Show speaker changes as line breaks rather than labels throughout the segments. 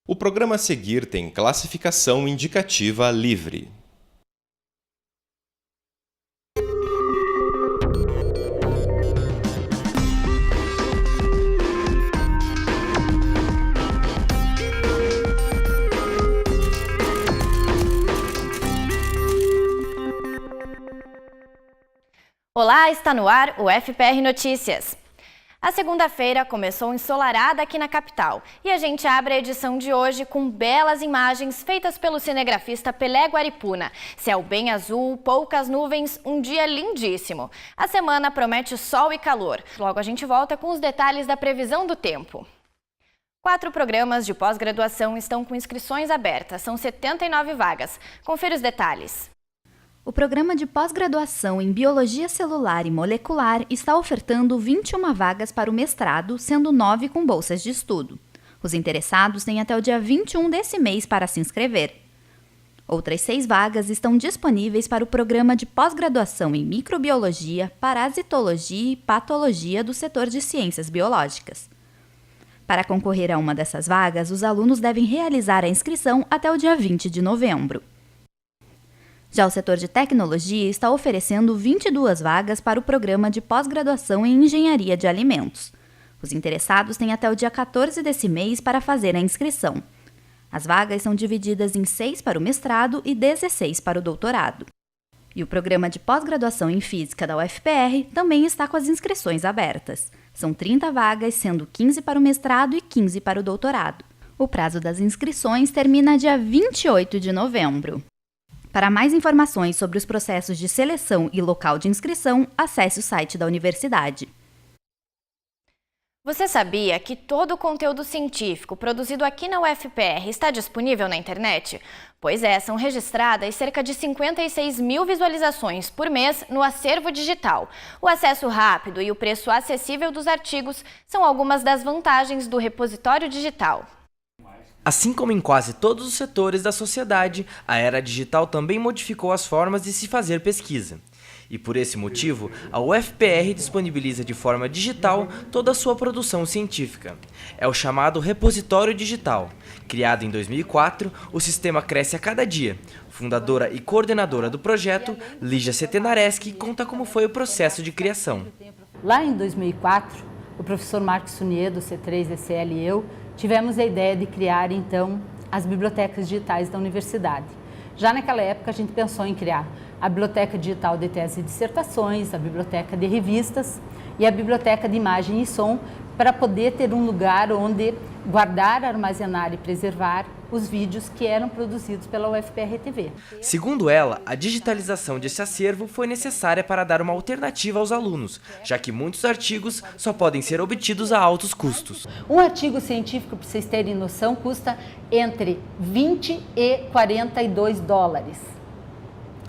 O programa a seguir tem classificação indicativa livre.
Olá, está no ar o FPR Notícias. A segunda-feira começou ensolarada aqui na capital e a gente abre a edição de hoje com belas imagens feitas pelo cinegrafista Pelé Guaripuna. Céu bem azul, poucas nuvens, um dia lindíssimo. A semana promete sol e calor. Logo a gente volta com os detalhes da previsão do tempo. 4 programas de pós-graduação estão com inscrições abertas, são 79 vagas. Confira os detalhes.
O programa de pós-graduação em Biologia Celular e Molecular está ofertando 21 vagas para o mestrado, sendo 9 com bolsas de estudo. Os interessados têm até o dia 21 desse mês para se inscrever. Outras 6 vagas estão disponíveis para o programa de pós-graduação em Microbiologia, Parasitologia e Patologia do setor de Ciências Biológicas. Para concorrer a uma dessas vagas, os alunos devem realizar a inscrição até o dia 20 de novembro. Já o setor de tecnologia está oferecendo 22 vagas para o programa de pós-graduação em Engenharia de Alimentos. Os interessados têm até o dia 14 desse mês para fazer a inscrição. As vagas são divididas em 6 para o mestrado e 16 para o doutorado. E o programa de pós-graduação em Física da UFPR também está com as inscrições abertas. São 30 vagas, sendo 15 para o mestrado e 15 para o doutorado. O prazo das inscrições termina dia 28 de novembro. Para mais informações sobre os processos de seleção e local de inscrição, acesse o site da universidade.
Você sabia que todo o conteúdo científico produzido aqui na UFPR está disponível na internet? Pois é, são registradas cerca de 56 mil visualizações por mês no acervo digital. O acesso rápido e o preço acessível dos artigos são algumas das vantagens do repositório digital.
Assim como em quase todos os setores da sociedade, a era digital também modificou as formas de se fazer pesquisa. E por esse motivo, a UFPR disponibiliza de forma digital toda a sua produção científica. É o chamado Repositório Digital. Criado em 2004, o sistema cresce a cada dia. Fundadora e coordenadora do projeto, Lígia Setenareschi, conta como foi o processo de criação.
Lá em 2004, o professor Marcos Sunier, do C3ECL e eu, tivemos a ideia de criar, então, as bibliotecas digitais da universidade. Já naquela época, a gente pensou em criar a biblioteca digital de tese e dissertações, a biblioteca de revistas e a biblioteca de imagem e som, para poder ter um lugar onde guardar, armazenar e preservar os vídeos que eram produzidos pela UFPR TV.
Segundo ela, a digitalização desse acervo foi necessária para dar uma alternativa aos alunos, já que muitos artigos só podem ser obtidos a altos custos.
Um artigo científico, para vocês terem noção, custa entre 20 e 42 dólares.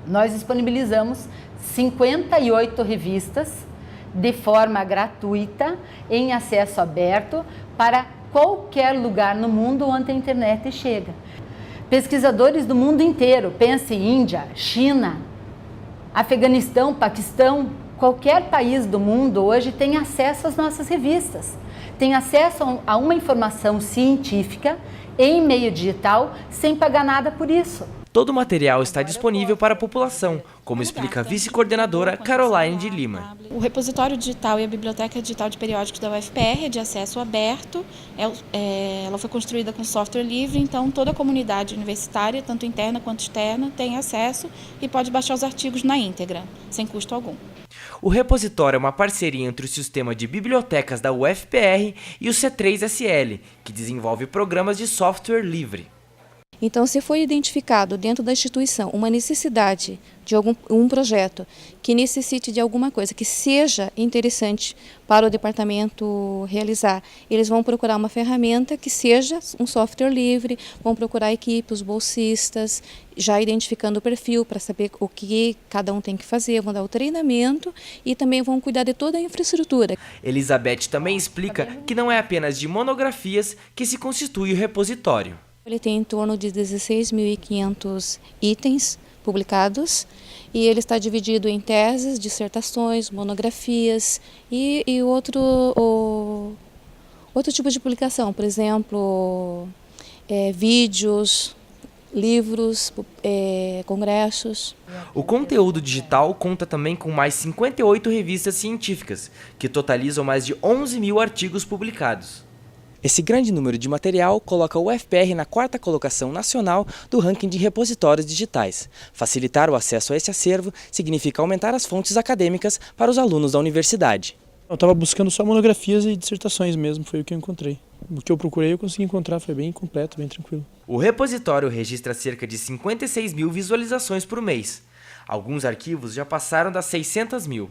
Nós disponibilizamos 58 revistas de forma gratuita, em acesso aberto, para qualquer lugar no mundo onde a internet chega. Pesquisadores do mundo inteiro, pense em Índia, China, Afeganistão, Paquistão, qualquer país do mundo hoje tem acesso às nossas revistas, tem acesso a uma informação científica em meio digital sem pagar nada por isso.
Todo o material está disponível para a população, como explica a vice-coordenadora Caroline de Lima.
O repositório digital e a biblioteca digital de periódicos da UFPR é de acesso aberto, ela foi construída com software livre, então toda a comunidade universitária, tanto interna quanto externa, tem acesso e pode baixar os artigos na íntegra, sem custo algum.
O repositório é uma parceria entre o sistema de bibliotecas da UFPR e o C3SL, que desenvolve programas de software livre.
Então, se foi identificado dentro da instituição uma necessidade de um projeto que necessite de alguma coisa que seja interessante para o departamento realizar, eles vão procurar uma ferramenta que seja um software livre, vão procurar a equipe, os bolsistas, já identificando o perfil para saber o que cada um tem que fazer, vão dar o treinamento e também vão cuidar de toda a infraestrutura.
Elizabeth também explica que não é apenas de monografias que se constitui o repositório.
Ele tem em torno de 16.500 itens publicados e ele está dividido em teses, dissertações, monografias e outro tipo de publicação, por exemplo, vídeos, livros, congressos.
O conteúdo digital conta também com mais 58 revistas científicas, que totalizam mais de 11 mil artigos publicados. Esse grande número de material coloca o UFPR na 4ª colocação nacional do ranking de repositórios digitais. Facilitar o acesso a esse acervo significa aumentar as fontes acadêmicas para os alunos da universidade.
Eu estava buscando só monografias e dissertações mesmo, foi o que eu encontrei. O que eu procurei eu consegui encontrar, foi bem completo, bem tranquilo.
O repositório registra cerca de 56 mil visualizações por mês. Alguns arquivos já passaram das 600 mil.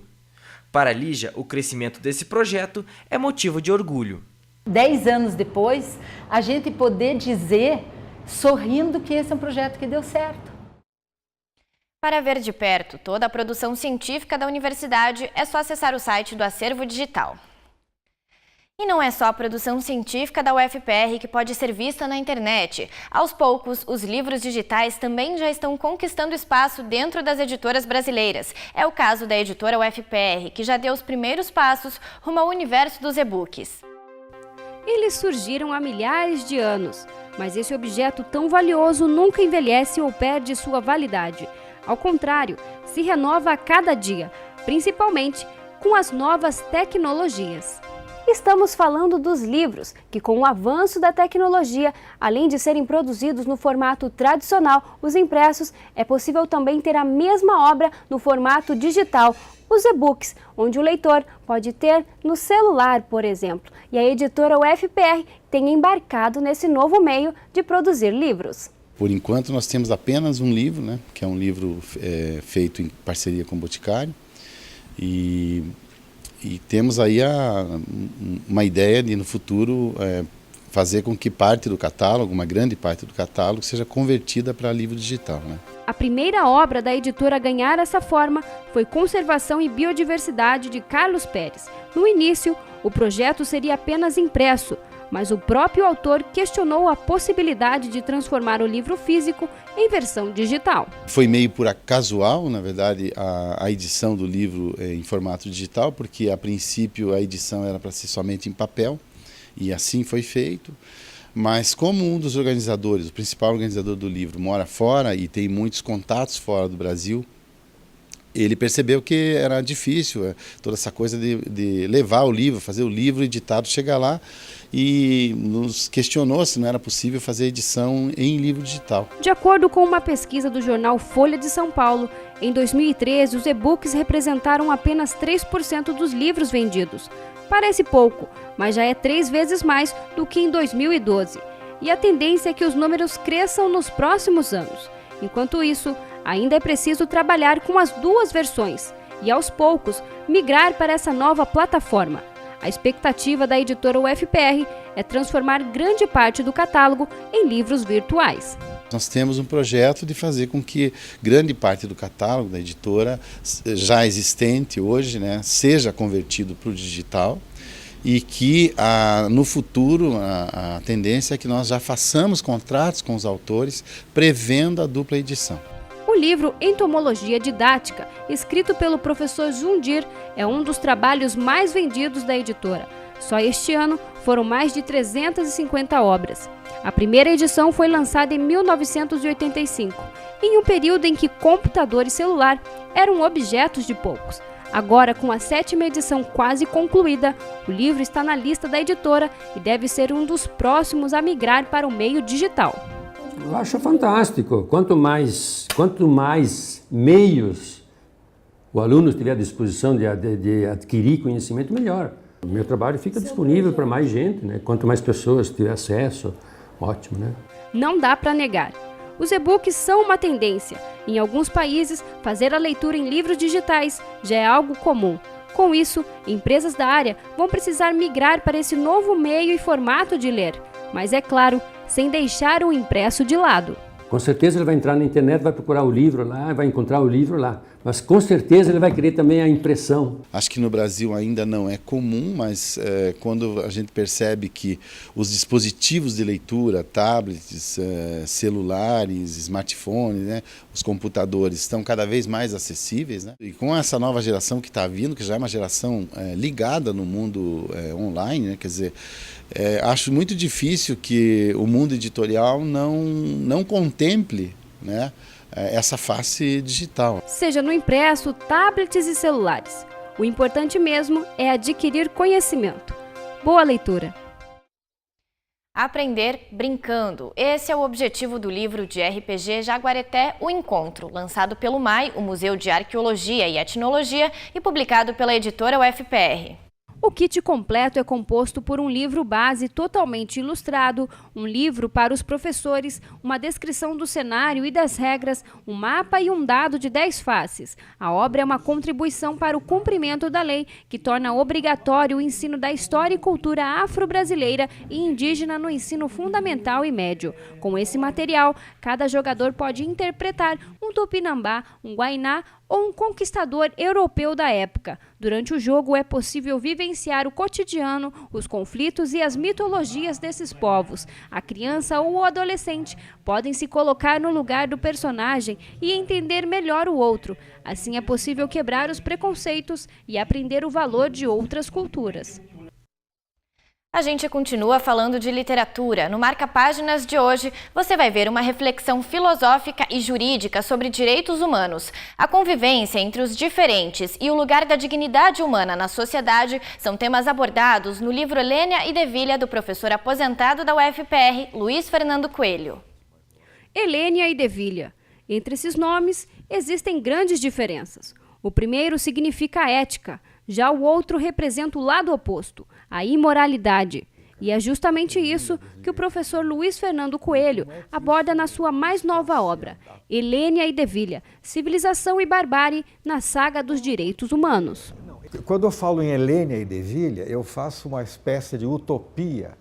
Para a Lígia, o crescimento desse projeto é motivo de orgulho.
10 anos depois, a gente poder dizer, sorrindo, que esse é um projeto que deu certo.
Para ver de perto toda a produção científica da universidade, é só acessar o site do Acervo Digital. E não é só a produção científica da UFPR que pode ser vista na internet. Aos poucos, os livros digitais também já estão conquistando espaço dentro das editoras brasileiras. É o caso da editora UFPR, que já deu os primeiros passos rumo ao universo dos e-books.
Eles surgiram há milhares de anos, mas esse objeto tão valioso nunca envelhece ou perde sua validade. Ao contrário, se renova a cada dia, principalmente com as novas tecnologias. Estamos falando dos livros, que com o avanço da tecnologia, além de serem produzidos no formato tradicional, os impressos, é possível também ter a mesma obra no formato digital, os e-books, onde o leitor pode ter no celular, por exemplo. E a editora UFPR tem embarcado nesse novo meio de produzir livros.
Por enquanto nós temos apenas um livro, né, que é um livro feito em parceria com o Boticário. E temos aí uma ideia de no futuro fazer com que parte do catálogo, uma grande parte do catálogo, seja convertida para livro digital, né?
A primeira obra da editora a ganhar essa forma foi Conservação e Biodiversidade, de Carlos Pérez. No início, o projeto seria apenas impresso, mas o próprio autor questionou a possibilidade de transformar o livro físico em versão digital.
Foi meio por casual, na verdade, a edição do livro em formato digital, porque a princípio a edição era para ser somente em papel, e assim foi feito. Mas como um dos organizadores, o principal organizador do livro, mora fora e tem muitos contatos fora do Brasil, ele percebeu que era difícil toda essa coisa de levar o livro, fazer o livro editado, chegar lá, e nos questionou se não era possível fazer edição em livro digital.
De acordo com uma pesquisa do jornal Folha de São Paulo, em 2013 os e-books representaram apenas 3% dos livros vendidos. Parece pouco, mas já é 3 vezes mais do que em 2012. E a tendência é que os números cresçam nos próximos anos. Enquanto isso, ainda é preciso trabalhar com as duas versões e, aos poucos, migrar para essa nova plataforma. A expectativa da editora UFPR é transformar grande parte do catálogo em livros virtuais.
Nós temos um projeto de fazer com que grande parte do catálogo da editora, já existente hoje, né, seja convertido para o digital, e que no futuro a tendência é que nós já façamos contratos com os autores prevendo a dupla edição.
O livro Entomologia Didática, escrito pelo professor Jundir, é um dos trabalhos mais vendidos da editora. Só este ano foram mais de 350 obras. A primeira edição foi lançada em 1985, em um período em que computador e celular eram objetos de poucos. Agora, com a 7ª edição quase concluída, o livro está na lista da editora e deve ser um dos próximos a migrar para o meio digital.
Eu acho fantástico. Quanto mais meios o aluno tiver à disposição de adquirir conhecimento, melhor. O meu trabalho fica disponível para mais gente, né? Quanto mais pessoas tiver acesso, ótimo, né?
Não dá para negar. Os e-books são uma tendência. Em alguns países, fazer a leitura em livros digitais já é algo comum. Com isso, empresas da área vão precisar migrar para esse novo meio e formato de ler. Mas é claro, sem deixar o impresso de lado.
Com certeza ele vai entrar na internet, vai procurar o livro lá, vai encontrar o livro lá. Mas com certeza ele vai querer também a impressão.
Acho que no Brasil ainda não é comum, mas quando a gente percebe que os dispositivos de leitura, tablets, celulares, smartphones, né, os computadores estão cada vez mais acessíveis, né? E com essa nova geração que está vindo, que já é uma geração ligada no mundo online, né, quer dizer, acho muito difícil que o mundo editorial não contemple, né, essa face digital.
Seja no impresso, tablets e celulares. O importante mesmo é adquirir conhecimento. Boa leitura!
Aprender brincando. Esse é o objetivo do livro de RPG Jaguareté, O Encontro, lançado pelo MAI, o Museu de Arqueologia e Etnologia, e publicado pela editora UFPR.
O kit completo é composto por um livro base totalmente ilustrado, um livro para os professores, uma descrição do cenário e das regras, um mapa e um dado de 10 faces. A obra é uma contribuição para o cumprimento da lei, que torna obrigatório o ensino da história e cultura afro-brasileira e indígena no ensino fundamental e médio. Com esse material, cada jogador pode interpretar um tupinambá, um guainá ou um conquistador europeu da época. Durante o jogo é possível vivenciar o cotidiano, os conflitos e as mitologias desses povos. A criança ou o adolescente podem se colocar no lugar do personagem e entender melhor o outro. Assim é possível quebrar os preconceitos e aprender o valor de outras culturas.
A gente continua falando de literatura. No Marca Páginas de hoje, você vai ver uma reflexão filosófica e jurídica sobre direitos humanos. A convivência entre os diferentes e o lugar da dignidade humana na sociedade são temas abordados no livro Helênia e Devilha, do professor aposentado da UFPR, Luiz Fernando Coelho.
Helênia e Devilha. Entre esses nomes, existem grandes diferenças. O primeiro significa ética, já o outro representa o lado oposto, a imoralidade. E é justamente isso que o professor Luiz Fernando Coelho aborda na sua mais nova obra, Helênia e Devilha, Civilização e Barbárie na Saga dos Direitos Humanos.
Quando eu falo em Helênia e Devilha, eu faço uma espécie de utopia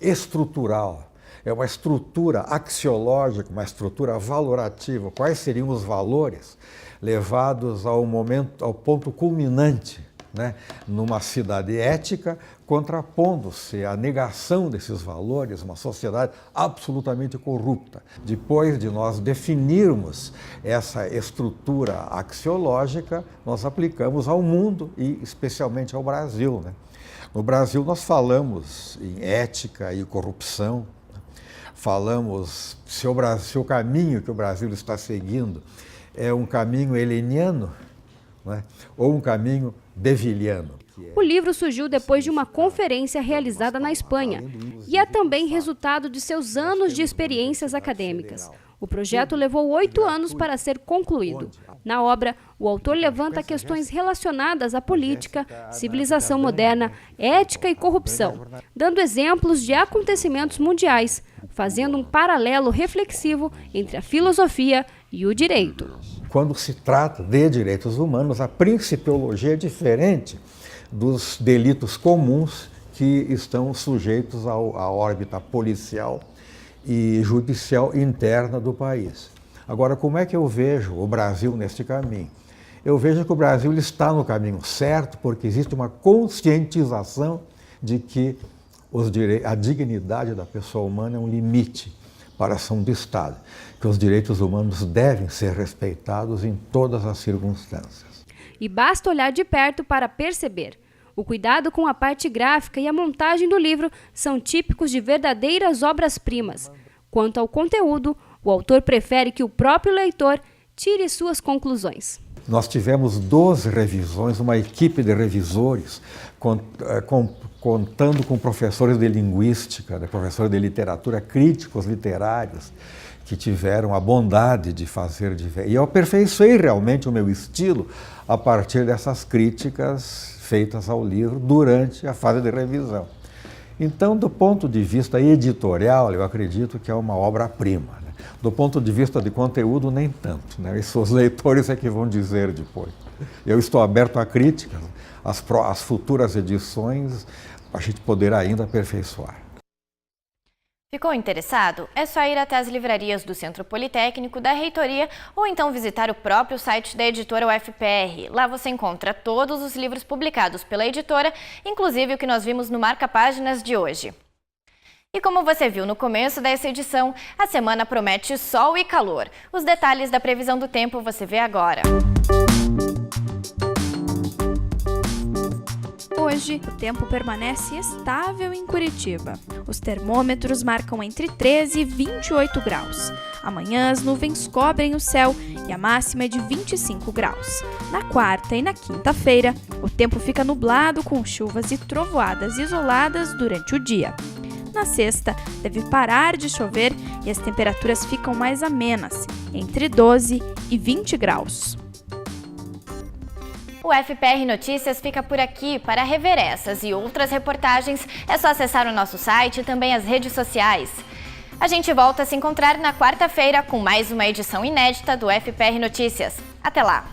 estrutural. É uma estrutura axiológica, uma estrutura valorativa. Quais seriam os valores levados ao ponto culminante, né, numa cidade ética, contrapondo-se à negação desses valores, uma sociedade absolutamente corrupta. Depois de nós definirmos essa estrutura axiológica, nós aplicamos ao mundo e especialmente ao Brasil, né? No Brasil nós falamos em ética e corrupção, falamos se o caminho que o Brasil está seguindo é um caminho heleniano, né, ou um caminho deviliano.
O livro surgiu depois de uma conferência realizada na Espanha e é também resultado de seus anos de experiências acadêmicas. O projeto levou 8 anos para ser concluído. Na obra, o autor levanta questões relacionadas à política, civilização moderna, ética e corrupção, dando exemplos de acontecimentos mundiais, fazendo um paralelo reflexivo entre a filosofia e o direito.
Quando se trata de direitos humanos, a principiologia é diferente dos delitos comuns que estão sujeitos à órbita policial e judicial interna do país. Agora, como é que eu vejo o Brasil neste caminho? Eu vejo que o Brasil está no caminho certo porque existe uma conscientização de que a dignidade da pessoa humana é um limite para a ação do Estado, que os direitos humanos devem ser respeitados em todas as circunstâncias.
E basta olhar de perto para perceber. O cuidado com a parte gráfica e a montagem do livro são típicos de verdadeiras obras-primas. Quanto ao conteúdo, o autor prefere que o próprio leitor tire suas conclusões.
Nós tivemos 12 revisões, uma equipe de revisores, contando com professores de linguística, professores de literatura, críticos literários, que tiveram a bondade de fazer. E eu aperfeiçoei realmente o meu estilo a partir dessas críticas feitas ao livro durante a fase de revisão. Então, do ponto de vista editorial, eu acredito que é uma obra-prima, né? Do ponto de vista de conteúdo, nem tanto, né? Isso os leitores é que vão dizer depois. Eu estou aberto a críticas, as futuras edições, a gente poderá ainda aperfeiçoar.
Ficou interessado? É só ir até as livrarias do Centro Politécnico, da Reitoria ou então visitar o próprio site da editora UFPR. Lá você encontra todos os livros publicados pela editora, inclusive o que nós vimos no Marca Páginas de hoje. E como você viu no começo dessa edição, a semana promete sol e calor. Os detalhes da previsão do tempo você vê agora.
Hoje, o tempo permanece estável em Curitiba. Os termômetros marcam entre 13 e 28 graus. Amanhã, as nuvens cobrem o céu e a máxima é de 25 graus. Na quarta e na quinta-feira, o tempo fica nublado com chuvas e trovoadas isoladas durante o dia. Na sexta, deve parar de chover e as temperaturas ficam mais amenas, entre 12 e 20 graus.
O FPR Notícias fica por aqui. Para rever essas e outras reportagens, é só acessar o nosso site e também as redes sociais. A gente volta a se encontrar na quarta-feira com mais uma edição inédita do FPR Notícias. Até lá!